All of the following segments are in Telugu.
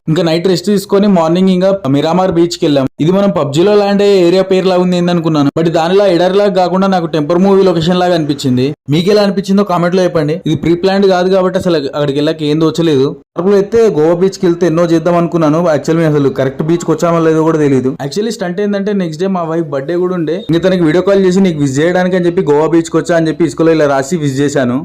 ఇంకా నైట్ రెస్ట్ తీసుకొని మార్నింగ్ ఇంకా మిరామార్ బీచ్ కి వెళ్ళాం. ఇది మనం పబ్జీలో లాంటి ఏరియా పేరు లాగా ఉంది ఏందనుకున్నాను, బట్ దానిలా ఎడర్ లాగా కాకుండా నాకు టెంపర్ మూవీ లొకేషన్ లాగా అనిపించింది. మీకు ఎలా అనిపించిందో కామెంట్ లో చెప్పండి. ఇది ప్రీ ప్లాన్డ్ కాదు కాబట్టి అసలు అక్కడికి వెళ్ళక ఏం తోచలేదు. అప్పుడు అయితే గోవా బీచ్ కి వెళ్తే ఎన్నో చేద్దాం అనుకున్నాను. యాక్చువల్లీ అసలు కరెక్ట్ బీచ్ కి వచ్చామో లేదో కూడా తెలియదు. యాక్చువల్లీ స్టంట్ ఏంటంటే నెక్స్ట్ డే మా వైఫ్ బర్త్డే కూడా ఉండే. ఇంకా తనకి వీడియో కాల్ చేసి నీకు విజిట్ చేయడానికి అని చెప్పి గోవా బీచ్ కి వచ్చా అని చెప్పి ఇసుకలో ఇలా రాసి విజిట్ చేశాను.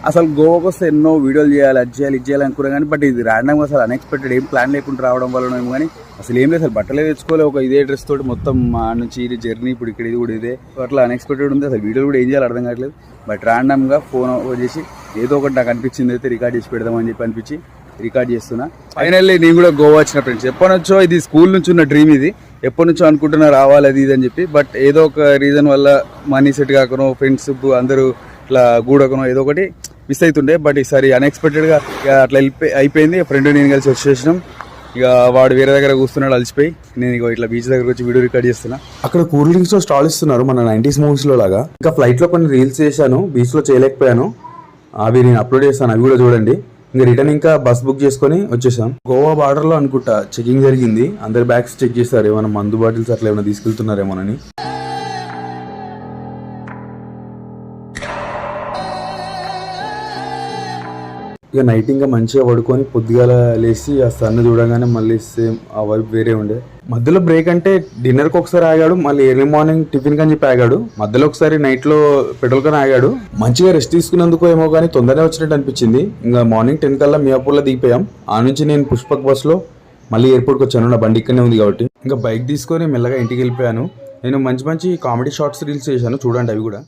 అసలు గోవాకి వస్తే ఎన్నో వీడియోలు చేయాలి, అది చేయాలి, ఇది చేయాలి అనుకున్నా కానీ బట్ ఇది ర్యాండమ్గా అసలు అన్ఎక్స్పెక్టెడ్ ఏం ప్లాన్ లేకుండా రావడం వల్ల ఏమో కానీ అసలు ఏం లేదు. అసలు బట్టలే తెచ్చుకోలే, ఒక ఇదే డ్రెస్ తోటి మొత్తం మా నుంచి ఇది జర్నీ. ఇప్పుడు ఇక్కడ ఇది కూడా ఇదే అట్లా అన్ఎక్స్పెక్టెడ్ ఉంది. అసలు వీడియోలు కూడా ఏం చేయాలి అర్థం కావట్లేదు. బట్ ర్యాండమ్గా ఫోన్ చేసి ఏదో ఒకటి నాకు అనిపించింది అయితే రికార్డ్ చేసి పెడదామని చెప్పి అనిపించి రికార్డ్ చేస్తున్నా. ఫైనల్లీ నేను కూడా గోవా వచ్చిన ఫ్రెండ్స్. ఎప్పటి నుంచో ఇది స్కూల్ నుంచి ఉన్న డ్రీమ్, ఇది ఎప్పటి నుంచో అనుకుంటున్నా రావాలి అది ఇది అని చెప్పి. బట్ ఏదో ఒక రీజన్ వల్ల మనీ సెట్ కాకనో ఫ్రెండ్స్ అందరూ ఇట్లా గూడకనో ఏదో ఒకటి మిస్ అవుతుండే. బట్ ఈసారి అన్ఎక్స్పెక్టెడ్గా అట్లా అయిపోయింది. ఫ్రెండ్ నేను కలిసి వచ్చేసినాం. ఇక వాడు వేరే దగ్గర కూర్చున్నాడు అలసిపోయి. నేను ఇక ఇట్లా బీచ్ దగ్గరకు వచ్చి వీడియో రికార్డ్ చేస్తున్నా. అక్కడ కూల్ డ్రింక్స్ లో స్టాల్ ఇస్తున్నారు మన 90s మూవీస్ లో లాగా. ఇంకా ఫ్లైట్ లో కొన్ని రీల్స్ చేశాను, బీచ్ లో చేయలేకపోయాను. అవి నేను అప్లోడ్ చేస్తాను, అవి కూడా చూడండి. ఇంకా రిటర్న్ ఇంకా బస్ బుక్ చేసుకొని వచ్చేసాం. గోవా బార్డర్ లో అనుకుంటా చెకింగ్ జరిగింది. అందరి బ్యాగ్స్ చెక్ చేస్తారు, ఏమైనా మందు బాటిల్స్ అట్లా ఏమైనా తీసుకెళ్తున్నారేమోనని. ఇక నైట్ ఇంకా మంచిగా పడుకొని పొద్దుగాల లేచి ఆ సన్ చూడగానే మళ్ళీ సేమ్ ఆ వైపు వేరే ఉండే. మధ్యలో బ్రేక్ అంటే డిన్నర్కి ఒకసారి ఆగాడు, మళ్ళీ ఎర్లీ మార్నింగ్ టిఫిన్ కని చెప్పి ఆగాడు. మధ్యలో ఒకసారి నైట్లో పెట్రోల్ కని ఆగాడు. మంచిగా రెస్ట్ తీసుకున్నందుకు ఏమో కానీ తొందరనే వచ్చినట్టు అనిపించింది. ఇంకా మార్నింగ్ 10 కల్లా మియాపూర్లో దిగిపోయాం. ఆ నుంచి నేను పుష్పక్ బస్లో మళ్ళీ ఎయిర్పోర్ట్కి వచ్చాను, నా బండి ఇక్కడనే ఉంది కాబట్టి. ఇంకా బైక్ తీసుకొని మెల్లగా ఇంటికి వెళ్ళిపోయాను. నేను మంచి మంచి కామెడీ షార్ట్స్ రీల్స్ చేశాను, చూడండి అవి కూడా.